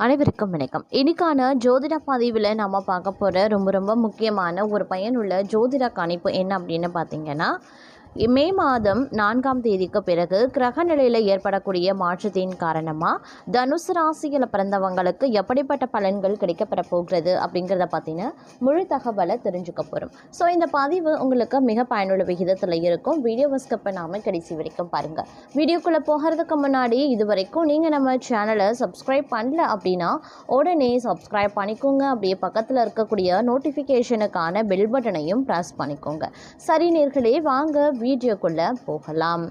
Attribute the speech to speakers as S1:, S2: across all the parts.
S1: அனைவருக்கும் வணக்கம். இன்னைக்கான ஜோதிட பதிவில் நம்ம பார்க்க போகிற ரொம்ப முக்கியமான ஒரு பயனுள்ள ஜோதிட கணிப்பு என்ன அப்படின்னு பார்த்தீங்கன்னா, மே மாதம் 4ஆம் தேதிக்கு பிறகு கிரக நிலையில் ஏற்படக்கூடிய மாற்றத்தின் காரணமாக தனுசு ராசியில் பிறந்தவங்களுக்கு எப்படிப்பட்ட பலன்கள் கிடைக்கப்பெற போகிறது அப்படிங்கிறத பற்றின முழு தகவலை தெரிஞ்சுக்க போகிறோம். ஸோ இந்த பதிவு உங்களுக்கு மிக பயனுள்ள விகிதத்தில் இருக்கும். வீடியோவை ஸ்கிப் பண்ணாமல் கடைசி வரைக்கும் பாருங்கள். வீடியோக்குள்ளே போகிறதுக்கு முன்னாடி இது வரைக்கும் நீங்கள் நம்ம சேனலை சப்ஸ்கிரைப் பண்ணல அப்படின்னா உடனே சப்ஸ்கிரைப் பண்ணிக்கோங்க. அப்படியே பக்கத்தில் இருக்கக்கூடிய நோட்டிஃபிகேஷனுக்கான பெல் பட்டனையும் ப்ரெஸ் பண்ணிக்கோங்க. சரி நேர்களே, வாங்க வீடியோக்குள்ள போகலாம்.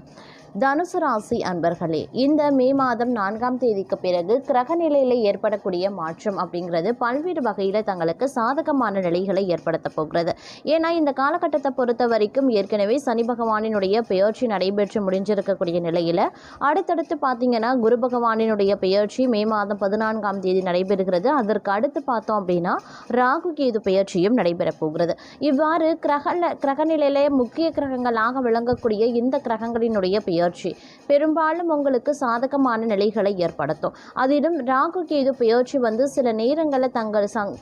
S1: தனுசு ராசி அன்பர்களே, இந்த மே மாதம் 4ஆம் தேதிக்கு பிறகு கிரக நிலையில் ஏற்படக்கூடிய மாற்றம் அப்படிங்கிறது பல்வேறு வகையில் தங்களுக்கு சாதகமான நிலைகளை ஏற்படுத்த போகிறது. ஏன்னா இந்த காலகட்டத்தை பொறுத்த வரைக்கும் ஏற்கனவே சனி பகவானினுடைய பெயர்ச்சி நடைபெற்று முடிஞ்சிருக்கக்கூடிய நிலையில் அடுத்தடுத்து பார்த்தீங்கன்னா குரு பகவானினுடைய பெயர்ச்சி மே மாதம் 14ஆம் தேதி நடைபெறுகிறது. அதற்கு அடுத்து பார்த்தோம் அப்படின்னா ராகு கேது பெயர்ச்சியும் நடைபெறப் போகிறது. இவ்வாறு கிரக நிலையிலே முக்கிய கிரகங்களாக விளங்கக்கூடிய இந்த கிரகங்களினுடைய பெயர்ச்சி பெரும்பாலும் உங்களுக்கு சாதகமான நிலைகளை ஏற்படுத்தும். அதிலும் ராகு கேது பெயர்ச்சி சில நேரங்களில்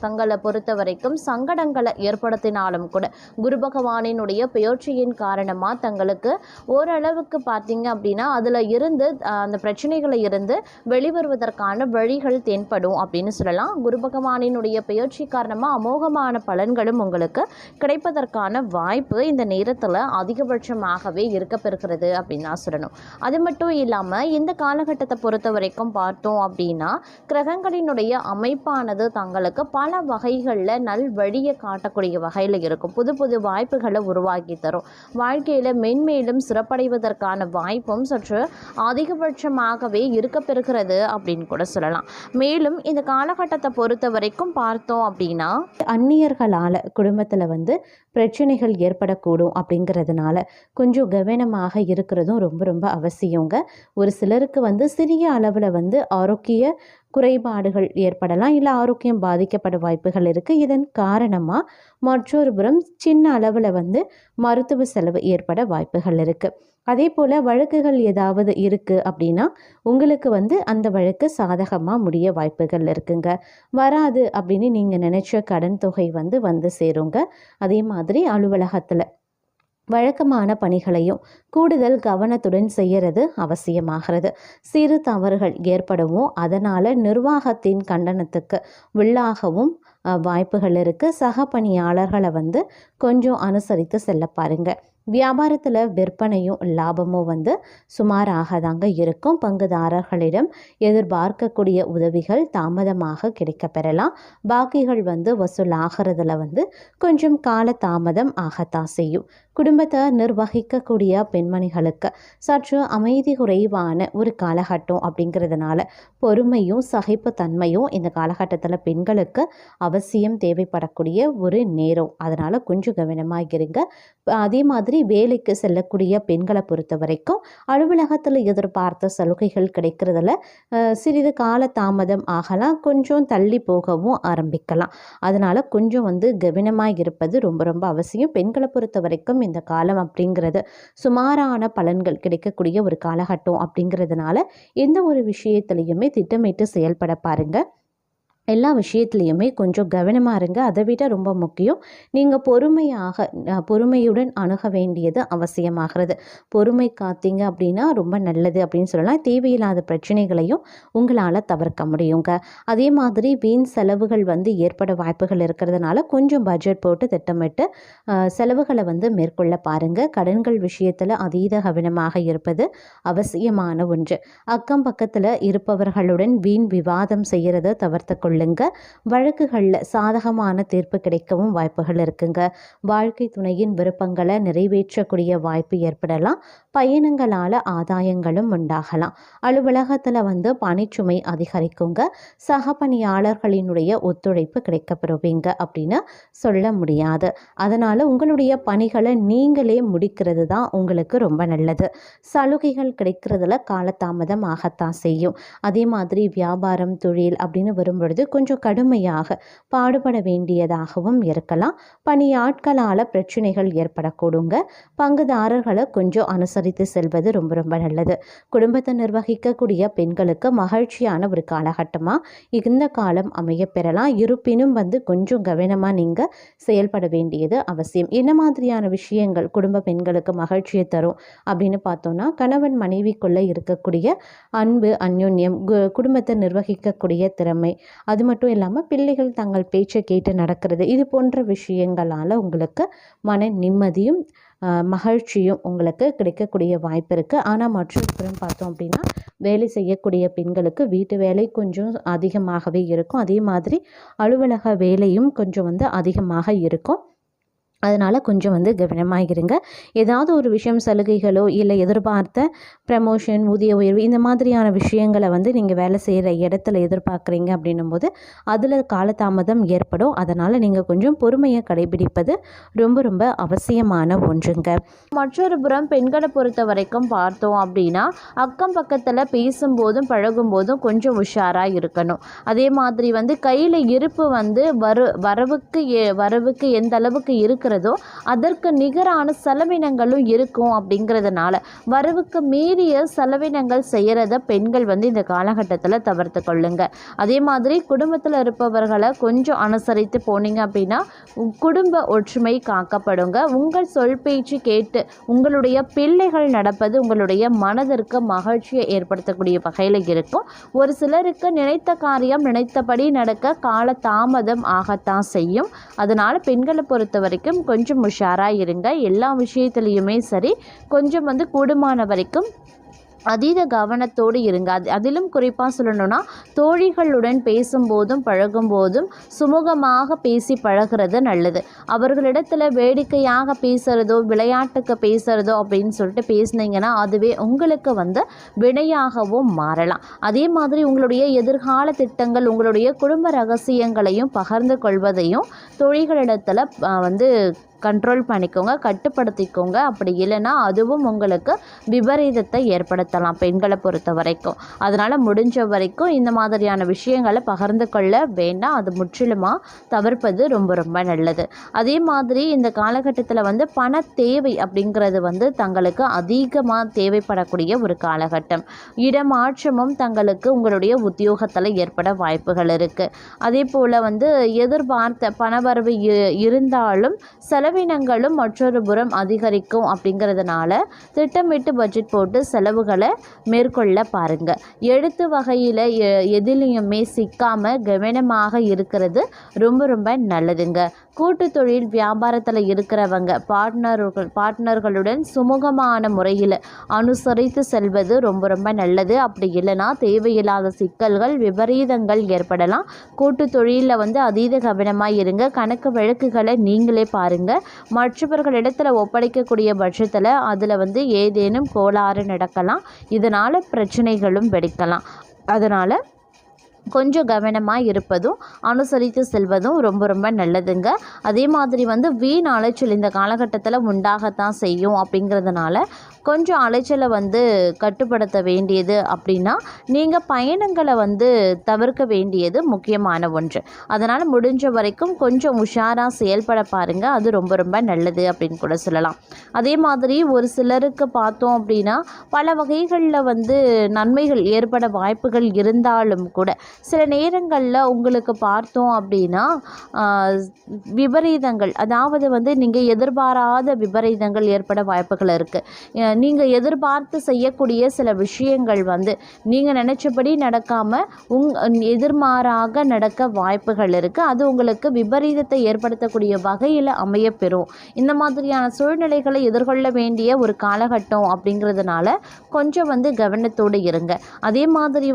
S1: தங்களை பொறுத்த வரைக்கும் சங்கடங்களை ஏற்படுத்தினாலும் கூட குரு பகவானினுடைய பெயர்ச்சியின் காரணமாக தங்களுக்கு ஓரளவுக்கு பார்த்தீங்க அப்படின்னா அதில் இருந்து அந்த பிரச்சனைகளை இருந்து வெளிவருவதற்கான வழிகள் தென்படும் அப்படின்னு சொல்லலாம். குரு பகவானினுடைய பெயர்ச்சி காரணமாக அமோகமான பலன்களும் உங்களுக்கு கிடைப்பதற்கான வாய்ப்பு இந்த நேரத்தில் அதிகபட்சமாகவே இருக்கப்பெறுகிறது அப்படின்னு சொல்லணும். அது மட்டும் இல்லாமல் இந்த காலகட்டத்தை பொறுத்த வரைக்கும் பார்த்தோம் அப்படின்னா கிரகங்களினுடைய அமைப்பானது தங்களுக்கு பல வகைகளில் நல்வழியை காட்டக்கூடிய வகையில் இருக்கும். புது புது வாய்ப்புகளை உருவாக்கி தரும். வாழ்க்கையில் மென்மேலும் சிறப்படைவதற்கான வாய்ப்பும் சற்று அதிகபட்சமாகவே இருக்கப்பெறுகிறது அப்படின்னு கூட சொல்லலாம். மேலும் இந்த காலகட்டத்தை பொறுத்த வரைக்கும் பார்த்தோம் அப்படின்னா அந்நியர்களால் குடும்பத்தில் பிரச்சனைகள் ஏற்படக்கூடும். அப்படிங்கிறதுனால கொஞ்சம் கவனமாக இருக்கிறதும் ரொம்ப அவசியங்க. ஒரு சிலருக்கு சிறிய அளவில் ஆரோக்கிய குறைபாடுகள் ஏற்படலாம், இல்லை ஆரோக்கியம் பாதிக்கப்பட வாய்ப்புகள் இருக்குது. இதன் காரணமாக மற்றொரு புறம் சின்ன அளவில் மருத்துவ செலவு ஏற்பட வாய்ப்புகள் இருக்குது. அதே போல் வழக்குகள் ஏதாவது இருக்குது அப்படின்னா உங்களுக்கு அந்த வழக்கு சாதகமாக முடிய வாய்ப்புகள் இருக்குங்க. வராது அப்படின்னு நீங்கள் நினச்ச கடன் தொகை வந்து சேருங்க. அதே மாதிரி அலுவலகத்தில் வழக்கமான பணிகளையும் கூடுதல் கவனத்துடன் செய்கிறது அவசியமாகிறது. சிறு தவறுகள் ஏற்படவும் அதனால் நிர்வாகத்தின் கண்டனத்துக்கு உள்ளாகவும் வாய்ப்புகள் இருக்குது. சக பணியாளர்களை கொஞ்சம் அனுசரித்து செல்ல பாருங்க. வியாபாரத்தில் விற்பனையும் லாபமும் சுமாராக தாங்க இருக்கும். பங்குதாரர்களிடம் எதிர்பார்க்கக்கூடிய உதவிகள் தாமதமாக கிடைக்க பெறலாம். பாக்கிகள் வசூலாகிறதுல கொஞ்சம் கால தாமதம் ஆகத்தான் செய்யும். குடும்பத்தை நிர்வகிக்கக்கூடிய பெண்மணிகளுக்கு சற்று அமைதி குறைவான ஒரு காலகட்டம் அப்படிங்கிறதுனால பொறுமையும் சகிப்புத்தன்மையும் இந்த காலகட்டத்தில் பெண்களுக்கு அவசியம் தேவைப்படக்கூடிய ஒரு நேரம். அதனால் கொஞ்சம் கவனமாக இருங்க. அதே மாதிரி வேலைக்கு செல்லக்கூடிய பெண்களை பொறுத்த வரைக்கும் அலுவலகத்தில் எதிர்பார்த்த சலுகைகள் கிடைக்கிறதுல சிறிது கால தாமதம் ஆகலாம், கொஞ்சம் தள்ளி போகவும் ஆரம்பிக்கலாம். அதனால் கொஞ்சம் கவனமாக இருப்பது ரொம்ப அவசியம். பெண்களை பொறுத்த வரைக்கும் இந்த காலம் அப்படிங்கிறது சுமாரான பலன்கள் கிடைக்கக்கூடிய ஒரு காலகட்டம் அப்படிங்கிறதுனால எந்த ஒரு விஷயத்திலையுமே திட்டமிட்டு செயல்பட பாருங்க. எல்லா விஷயத்துலையுமே கொஞ்சம் கவனமாக இருங்க. அதை விட ரொம்ப முக்கியம், நீங்கள் பொறுமையுடன் அணுக வேண்டியது அவசியமாகிறது. பொறுமை காத்தீங்க அப்படின்னா ரொம்ப நல்லது அப்படின்னு சொல்லலாம். தேவையில்லாத பிரச்சனைகளையும் உங்களால் தவிர்க்க முடியுங்க. அதே மாதிரி வீண் செலவுகள் ஏற்பட வாய்ப்புகள் இருக்கிறதுனால கொஞ்சம் பட்ஜெட் போட்டு திட்டமிட்டு செலவுகளை மேற்கொள்ள பாருங்கள். கடன்கள் விஷயத்தில் அதீத கவனமாக இருப்பது அவசியமான ஒன்று. அக்கம் பக்கத்தில் இருப்பவர்களுடன் வீண் விவாதம் செய்கிறத தவிர்த்து கொள்ளுங்க. வழக்குகளில் சாதகமான தீர்ப்பு கிடைக்கவும் வாய்ப்புகள் இருக்குங்க. வாழ்க்கை துணையின் விருப்பங்களை நிறைவேற்றக்கூடிய வாய்ப்பு ஏற்படலாம். பயணங்களால் ஆதாயங்களும் உண்டாகலாம். அலுவலகத்தில் பணிச்சுமை அதிகரிக்குங்க. சக பணியாளர்களினுடைய ஒத்துழைப்பு கிடைக்கப்பெறுவீங்க அப்படின்னு சொல்ல முடியாது. அதனால் உங்களுடைய பணிகளை நீங்களே முடிக்கிறது தான் உங்களுக்கு ரொம்ப நல்லது. சலுகைகள் கிடைக்கிறதுல காலதாமதம் ஆகத்தான் செய்யும். அதே மாதிரி வியாபாரம் தொழில் அப்படின்னு வரும்பொழுது கொஞ்சம் கடுமையாக பாடுபட வேண்டியதாகவும் இருக்கலாம். பணியாட்களால் பிரச்சனைகள் ஏற்படக்கூடுங்க. பங்குதாரர்களை கொஞ்சம் அனுசரித்து செல்வது ரொம்ப ரொம்ப நல்லது. குடும்பத்தை நிர்வகிக்கக்கூடிய பெண்களுக்கு மகிழ்ச்சியான ஒரு காலகட்டமாக இந்த காலம் அமைய பெறலாம். இருப்பினும் கொஞ்சம் கவனமாக நீங்கள் செயல்பட வேண்டியது அவசியம். என்ன மாதிரியான விஷயங்கள் குடும்ப பெண்களுக்கு மகிழ்ச்சியை தரும் அப்படின்னு பார்த்தோன்னா, கணவன் மனைவிக்குள்ளே இருக்கக்கூடிய அன்பு, அந்யோன்யம், குடும்பத்தை நிர்வகிக்கக்கூடிய திறமை, அது மட்டும் இல்லாமல் பிள்ளைகள் தங்கள் பேச்சை கேட்டு நடக்கிறது, இது போன்ற விஷயங்களால் உங்களுக்கு மன நிம்மதியும் மகிழ்ச்சியும் உங்களுக்கு கிடைக்கக்கூடிய வாய்ப்பு இருக்குது. ஆனால் மற்றொரு பார்த்தோம் அப்படின்னா, வேலை செய்யக்கூடிய பெண்களுக்கு வீட்டு வேலை கொஞ்சம் அதிகமாகவே இருக்கும். அதே மாதிரி அலுவலக வேலையும் கொஞ்சம் அதிகமாக இருக்கும். அதனால் கொஞ்சம் கவனமாக இருங்க. ஏதாவது ஒரு விஷயம் சலுகைகளோ இல்லை எதிர்பார்த்த ப்ரமோஷன், ஊதிய உயர்வு, இந்த மாதிரியான விஷயங்களை நீங்கள் வேலை செய்கிற இடத்துல எதிர்பார்க்குறீங்க அப்படின்னும் போது அதில் காலதாமதம் ஏற்படும். அதனால் நீங்கள் கொஞ்சம் பொறுமையை கடைபிடிப்பது ரொம்ப ரொம்ப அவசியமான ஒன்றுங்க. மற்றொரு புறம் பெண்களை பொறுத்த வரைக்கும் பார்த்தோம் அப்படின்னா, அக்கம் பக்கத்தில் பேசும்போதும் பழகும்போதும் கொஞ்சம் உஷாராக இருக்கணும். அதே மாதிரி கையில் இருப்பு வரவுக்கு எந்த அளவுக்கு இருக்கிறதோ அதற்கு நிகரான செலவினங்களும் இருக்கும். அப்படிங்கிறதுனால வரவுக்கு மீறிய செலவினங்கள் செய்கிறத பெண்கள் இந்த காலகட்டத்தில் தவிர்த்து கொள்ளுங்க. அதே மாதிரி குடும்பத்தில் இருப்பவர்களை கொஞ்சம் அனுசரித்து போனீங்க அப்படின்னா குடும்ப ஒற்றுமை காக்கப்படுங்க. உங்கள் சொல் பேச்சு கேட்டு உங்களுடைய பிள்ளைகள் நடப்பது உங்களுடைய மனதிற்கு மகிழ்ச்சியை ஏற்படுத்தக்கூடிய வகையில் இருக்கும். ஒரு சிலருக்கு நினைத்த காரியம் நினைத்தபடி நடக்க கால தாமதம் ஆகத்தான் செய்யும். அதனால் பெண்களை பொறுத்த வரைக்கும் கொஞ்சம் உஷாராக இருங்க. எல்லா விஷயத்துலையுமே சரி, கொஞ்சம் கூடுமான வரைக்கும் அதீத கவனத்தோடு இருங்க. அதிலும் குறிப்பாக சொல்லணும்னா, தோழிகளுடன் பேசும்போதும் பழகும்போதும் சுமூகமாக பேசி பழகிறது நல்லது. அவர்களிடத்தில் வேடிக்கையாக பேசுகிறதோ விளையாட்டுக்கு பேசுகிறதோ அப்படின்னு சொல்லிட்டு பேசுனீங்கன்னா அதுவே உங்களுக்கு வினையாகவும் மாறலாம். அதே மாதிரி உங்களுடைய எதிர்கால திட்டங்கள், உங்களுடைய குடும்ப ரகசியங்களையும் பகிர்ந்து கொள்வதையும் தோழிகளிடத்தில் கண்ட்ரோல் பண்ணிக்கோங்க, கட்டுப்படுத்திக்கோங்க. அப்படி இல்லைன்னா அதுவும் உங்களுக்கு விபரீதத்தை ஏற்படுத்தலாம் பெண்களை பொறுத்த வரைக்கும். அதனால் முடிஞ்ச வரைக்கும் இந்த மாதிரியான விஷயங்களை பகிர்ந்து கொள்ள வேண்டாம். அது முற்றிலுமாக தவிர்ப்பது ரொம்ப ரொம்ப நல்லது. அதே மாதிரி இந்த காலகட்டத்தில் பண தேவை அப்படிங்கிறது தங்களுக்கு அதிகமாக தேவைப்படக்கூடிய ஒரு காலகட்டம். இடமாற்றமும் தங்களுக்கு உங்களுடைய உத்தியோகத்தில் ஏற்பட வாய்ப்புகள் இருக்குது. அதே போல் எதிர்பார்த்த பணவரவு இருந்தாலும் செலவினங்களும் மற்றொரு புறம் அதிகரிக்கும். அப்படிங்கிறதுனால திட்டமிட்டு பட்ஜெட் போட்டு செலவுகளை மேற்கொள்ள பாருங்க. எழுத்து வகையில் எதிலையுமே சிக்காமல் கவனமாக இருக்கிறது ரொம்ப ரொம்ப நல்லதுங்க. கூட்டு தொழில் வியாபாரத்தில் இருக்கிறவங்க பார்ட்னர்களுடன் சுமூகமான முறையில் அனுசரித்து செல்வது ரொம்ப ரொம்ப நல்லது. அப்படி இல்லைன்னா தேவையில்லாத சிக்கல்கள், விபரீதங்கள் ஏற்படலாம். கூட்டு தொழிலில் அதீத கவனமாக இருங்க. கணக்கு வழக்குகளை நீங்களே பாருங்கள். மற்றவர்களிடத்தில் ஒப்படைக்கக்கூடிய பட்சத்தில் அதில் ஏதேனும் கோளாறு நடக்கலாம். இதனால் பிரச்சனைகளும் வெடிக்கலாம். அதனால் கொஞ்சம் கவனமாக இருப்பதும் அனுசரித்து செல்வதும் ரொம்ப ரொம்ப நல்லதுங்க. அதே மாதிரி வீண் அலைச்சல் இந்த காலகட்டத்தில் உண்டாகத்தான் செய்யும். அப்படிங்கிறதுனால கொஞ்சம் அலைச்சலை கட்டுப்படுத்த வேண்டியது அப்படின்னா நீங்கள் பயணங்களை தவிர்க்க வேண்டியது முக்கியமான ஒன்று. அதனால் முடிஞ்ச வரைக்கும் கொஞ்சம் உஷாராக செயல்பட பாருங்கள். அது ரொம்ப ரொம்ப நல்லது அப்படின்னு கூட சொல்லலாம். அதே மாதிரி ஒரு சிலருக்கு பார்த்தோம் அப்படின்னா பல வகைகளில் நன்மைகள் ஏற்பட வாய்ப்புகள் இருந்தாலும் கூட சில நேரங்களில் உங்களுக்கு பார்த்தோம் அப்படின்னா விபரீதங்கள், அதாவது நீங்கள் எதிர்பாராத விபரீதங்கள் ஏற்பட வாய்ப்புகள் இருக்குது. நீங்கள் எதிர்பார்த்து செய்யக்கூடிய சில விஷயங்கள் நீங்கள் நினச்சபடி நடக்காமல் எதிர்மாறாக நடக்க வாய்ப்புகள் இருக்குது. அது உங்களுக்கு விபரீதத்தை ஏற்படுத்தக்கூடிய வகையில் அமையப்பெறும். இந்த மாதிரியான சூழ்நிலைகளை எதிர்கொள்ள வேண்டிய ஒரு காலகட்டம் அப்படிங்கிறதுனால கொஞ்சம் கவனத்தோடு இருங்க. அதே மாதிரி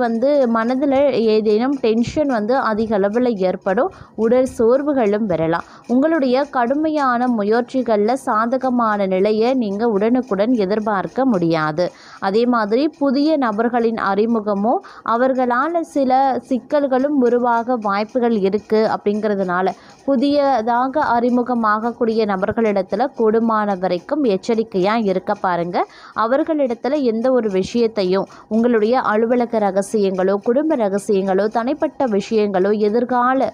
S1: மனதில் ஏதேனும் டென்ஷன் அதிக அளவில் ஏற்படும். உடல் சோர்வுகளும் வரலாம். உங்களுடைய கடுமையான முயற்சிகளில் சாதகமான நிலையை நீங்கள் உடனுக்குடன் எதிர்பார்க்க முடியாது. அதே மாதிரி புதிய நபர்களின் அறிமுகமோ அவர்களால் சில சிக்கல்களும் உருவாக வாய்ப்புகள் இருக்குது. அப்படிங்கிறதுனால புதியதாக அறிமுகமாகக்கூடிய நபர்களிடத்தில் கூடுமான வரைக்கும் எச்சரிக்கையாக இருக்க பாருங்கள். அவர்களிடத்தில் எந்த ஒரு விஷயத்தையும் உங்களுடைய அலுவலக ரகசியங்களோ குடும்ப ரகசியங்களோ தனிப்பட்ட விஷயங்களோ எதிர்கால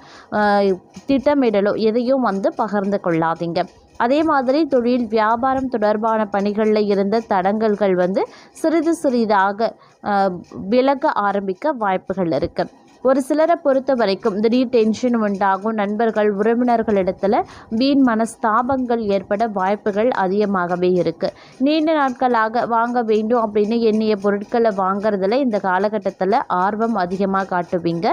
S1: திட்டமிடலோ எதையும் பகிர்ந்து கொள்ளாதீங்க. அதே மாதிரி தொழில் வியாபாரம் தொடர்பான பணிகளில் இருந்த தடங்கல்கள் சிறிது சிறிதாக விலக ஆரம்பிக்க வாய்ப்புகள் இருக்குது. ஒரு சிலரை பொறுத்த வரைக்கும் திடீர் டென்ஷன் உண்டாகும். நண்பர்கள் உறவினர்களிடத்தில் வீண் மனஸ்தாபங்கள் ஏற்பட வாய்ப்புகள் அதிகமாகவே இருக்குது. நீண்ட நாட்களாக வாங்க வேண்டும் அப்படின்னு எண்ணிய பொருட்களை வாங்குறதுல இந்த காலகட்டத்தில் ஆர்வம் அதிகமாக காட்டுவீங்க.